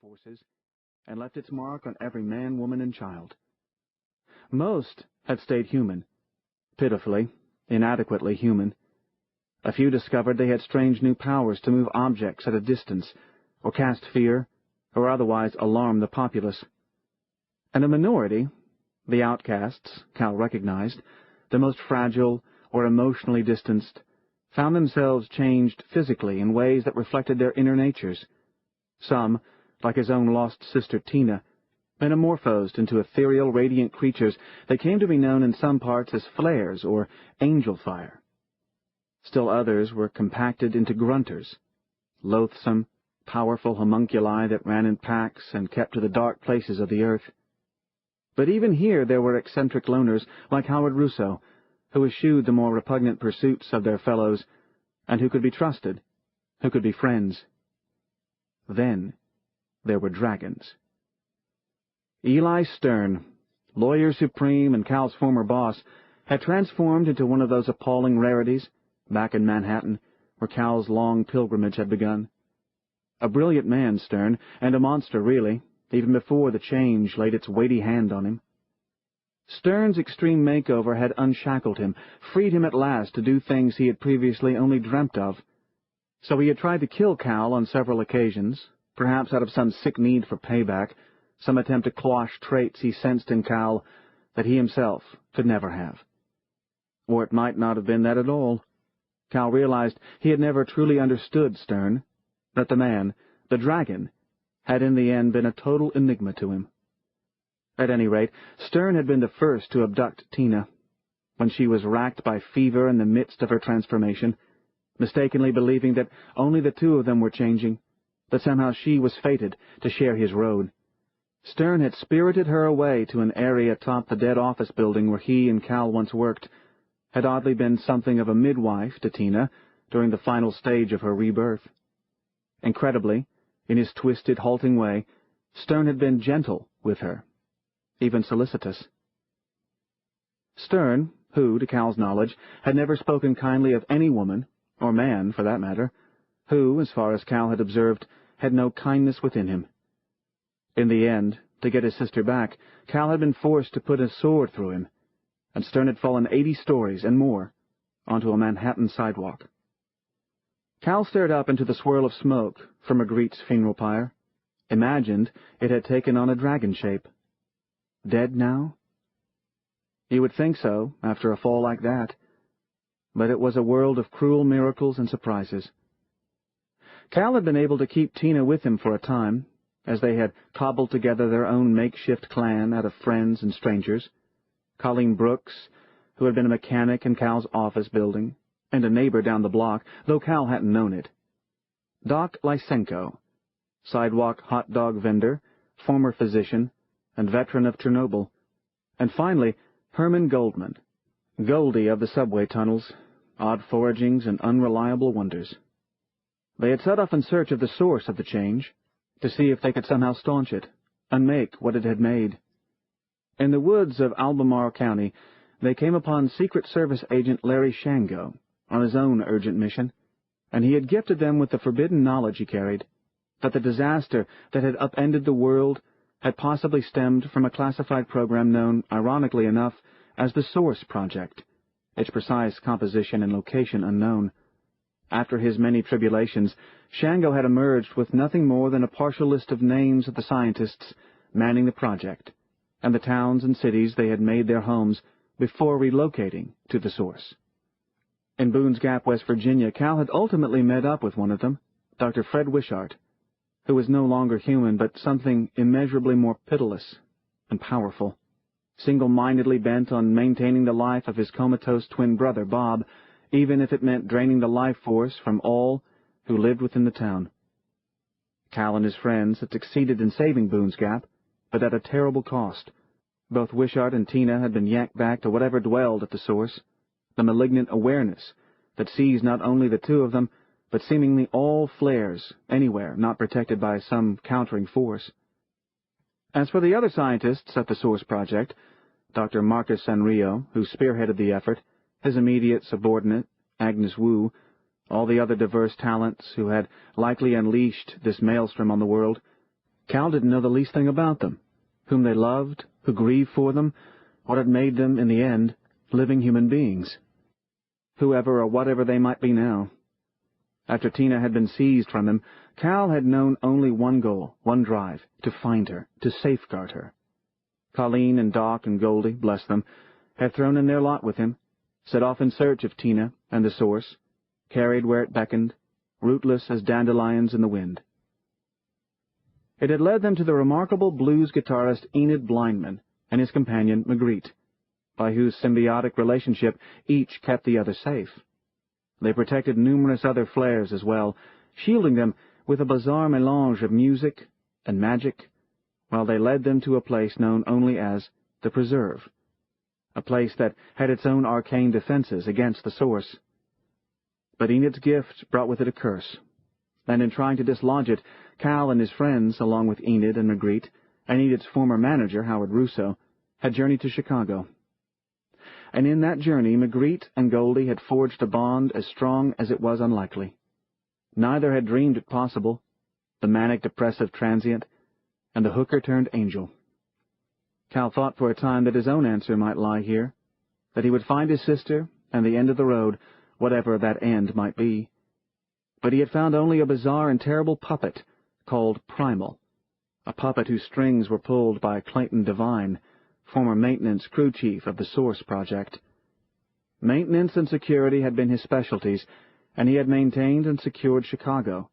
forces and left its mark on every man, woman, and child. Most had stayed human, pitifully, inadequately human. A few discovered they had strange new powers to move objects at a distance, or cast fear, or otherwise alarm the populace. And a minority, the outcasts, Cal recognized, the most fragile or emotionally distanced, found themselves changed physically in ways that reflected their inner natures. Some, like his own lost sister Tina, metamorphosed into ethereal, radiant creatures that came to be known in some parts as flares or angel fire. Still others were compacted into grunters, loathsome, powerful homunculi that ran in packs and kept to the dark places of the earth. But even here there were eccentric loners like Howard Rousseau, who eschewed the more repugnant pursuits of their fellows, and who could be trusted, who could be friends. Then there were dragons. Eli Stern, lawyer supreme and Cal's former boss, had transformed into one of those appalling rarities back in Manhattan, where Cal's long pilgrimage had begun. A brilliant man, Stern, and a monster, really, even before the change laid its weighty hand on him. Stern's extreme makeover had unshackled him, freed him at last to do things he had previously only dreamt of. So he had tried to kill Cal on several occasions, perhaps out of some sick need for payback, some attempt to quash traits he sensed in Cal that he himself could never have. Or it might not have been that at all. Cal realized he had never truly understood Stern, that the man, the dragon, had in the end been a total enigma to him. At any rate, Stern had been the first to abduct Tina, when she was racked by fever in the midst of her transformation, mistakenly believing that only the two of them were changing, that somehow she was fated to share his road. Stern had spirited her away to an area atop the dead office building where he and Cal once worked, had oddly been something of a midwife to Tina during the final stage of her rebirth. Incredibly, in his twisted, halting way, Stern had been gentle with her, even solicitous. Stern, who, to Cal's knowledge, had never spoken kindly of any woman, or man for that matter, who, as far as Cal had observed, had no kindness within him. In the end, to get his sister back, Cal had been forced to put a sword through him, and Stern had fallen 80 stories and more onto a Manhattan sidewalk. Cal stared up into the swirl of smoke from Magritte's funeral pyre, imagined it had taken on a dragon shape. Dead now? You would think so, after a fall like that. But it was a world of cruel miracles and surprises. Cal had been able to keep Tina with him for a time, as they had cobbled together their own makeshift clan out of friends and strangers. Colleen Brooks, who had been a mechanic in Cal's office building, and a neighbor down the block, though Cal hadn't known it. Doc Lysenko, sidewalk hot dog vendor, former physician, and veteran of Chernobyl. And finally, Herman Goldman, Goldie of the subway tunnels, odd foragings and unreliable wonders. They had set off in search of the source of the change, to see if they could somehow staunch it, unmake what it had made. In the woods of Albemarle County, they came upon Secret Service agent Larry Shango on his own urgent mission, and he had gifted them with the forbidden knowledge he carried, that the disaster that had upended the world had possibly stemmed from a classified program known, ironically enough, as the Source Project, its precise composition and location unknown. After his many tribulations, Shango had emerged with nothing more than a partial list of names of the scientists manning the project, and the towns and cities they had made their homes before relocating to the source. In Boone's Gap, West Virginia, Cal had ultimately met up with one of them, Dr. Fred Wishart, who was no longer human but something immeasurably more pitiless and powerful, single-mindedly bent on maintaining the life of his comatose twin brother, Bob, even if it meant draining the life force from all who lived within the town. Cal and his friends had succeeded in saving Boone's Gap, but at a terrible cost. Both Wishart and Tina had been yanked back to whatever dwelled at the source, the malignant awareness that seized not only the two of them, but seemingly all flares anywhere not protected by some countering force. As for the other scientists at the Source Project, Dr. Marcus Sanrio, who spearheaded the effort, his immediate subordinate, Agnes Wu, all the other diverse talents who had likely unleashed this maelstrom on the world, Cal didn't know the least thing about them, whom they loved, who grieved for them, what had made them, in the end, living human beings. Whoever or whatever they might be now. After Tina had been seized from him, Cal had known only one goal, one drive, to find her, to safeguard her. Colleen and Doc and Goldie, bless them, had thrown in their lot with him, set off in search of Tina and the source, carried where it beckoned, rootless as dandelions in the wind. It had led them to the remarkable blues guitarist Enid Blindman and his companion Magritte, by whose symbiotic relationship each kept the other safe. They protected numerous other flares as well, shielding them with a bizarre melange of music and magic, while they led them to a place known only as the Preserve, a place that had its own arcane defenses against the source. But Enid's gift brought with it a curse, and in trying to dislodge it, Cal and his friends, along with Enid and Magritte, and Enid's former manager, Howard Russo, had journeyed to Chicago. And in that journey, Magritte and Goldie had forged a bond as strong as it was unlikely. Neither had dreamed it possible, the manic-depressive transient, and the hooker-turned-angel. Cal thought for a time that his own answer might lie here, that he would find his sister and the end of the road, whatever that end might be. But he had found only a bizarre and terrible puppet called Primal, a puppet whose strings were pulled by Clayton Devine, former maintenance crew chief of the Source Project. Maintenance and security had been his specialties, and he had maintained and secured Chicago,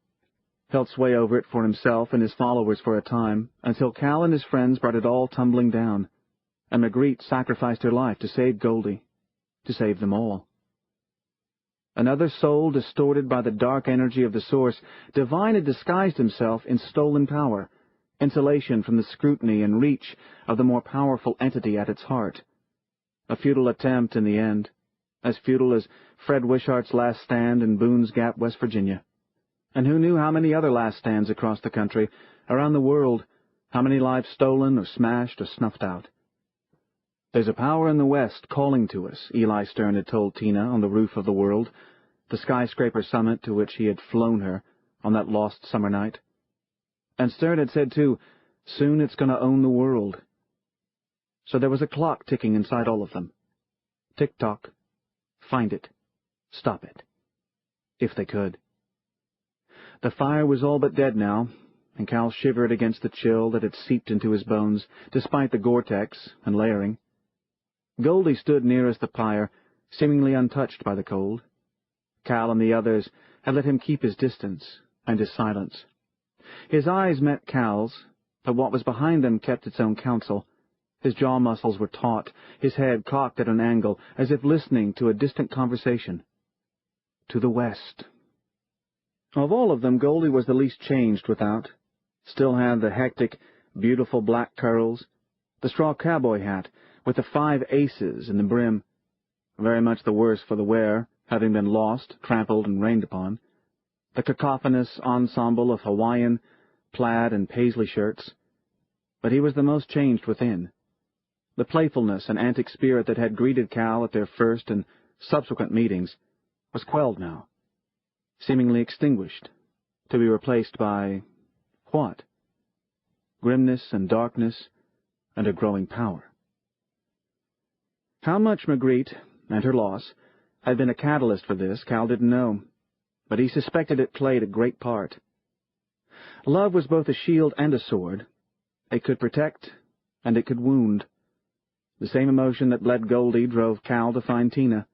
held sway over it for himself and his followers for a time, until Cal and his friends brought it all tumbling down, and Magritte sacrificed her life to save Goldie, to save them all. Another soul distorted by the dark energy of the Source, Devine had disguised himself in stolen power, insulation from the scrutiny and reach of the more powerful entity at its heart. A futile attempt in the end, as futile as Fred Wishart's last stand in Boone's Gap, West Virginia. And who knew how many other last stands across the country, around the world, how many lives stolen or smashed or snuffed out. "There's a power in the West calling to us," Eli Stern had told Tina on the roof of the World, the skyscraper summit to which he had flown her on that lost summer night. And Stern had said, too, soon it's going to own the world. So there was a clock ticking inside all of them. Tick-tock. Find it. Stop it. If they could. The fire was all but dead now, and Cal shivered against the chill that had seeped into his bones, despite the Gore-Tex and layering. Goldie stood nearest the pyre, seemingly untouched by the cold. Cal and the others had let him keep his distance and his silence. His eyes met Cal's, but what was behind them kept its own counsel. His jaw muscles were taut, his head cocked at an angle, as if listening to a distant conversation. To the west. Of all of them, Goldie was the least changed without. Still had the hectic, beautiful black curls, the straw cowboy hat with the 5 aces in the brim, very much the worse for the wear, having been lost, trampled, and rained upon, the cacophonous ensemble of Hawaiian, plaid, and paisley shirts. But he was the most changed within. The playfulness and antic spirit that had greeted Cal at their first and subsequent meetings was quelled now, seemingly extinguished, to be replaced by what? Grimness and darkness and a growing power. How much Magritte, and her loss, had been a catalyst for this, Cal didn't know, but he suspected it played a great part. Love was both a shield and a sword. It could protect, and it could wound. The same emotion that led Goldie drove Cal to find Tina,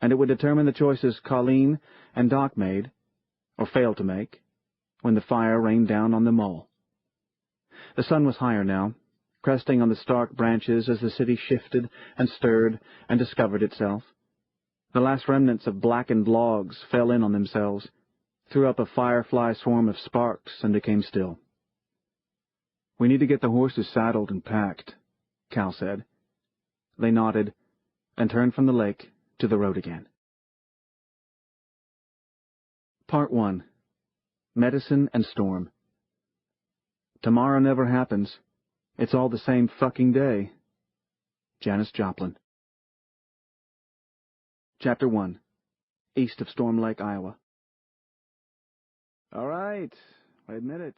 and it would determine the choices Colleen and Doc made, or failed to make, when the fire rained down on them all. The sun was higher now, cresting on the stark branches as the city shifted and stirred and discovered itself. The last remnants of blackened logs fell in on themselves, threw up a firefly swarm of sparks, and became still. "We need to get the horses saddled and packed," Cal said. They nodded and turned from the lake to the road again. Part 1. Medicine and Storm. Tomorrow never happens. It's all the same fucking day. Janis Joplin. Chapter 1. East of Storm Lake, Iowa. All right, I admit it.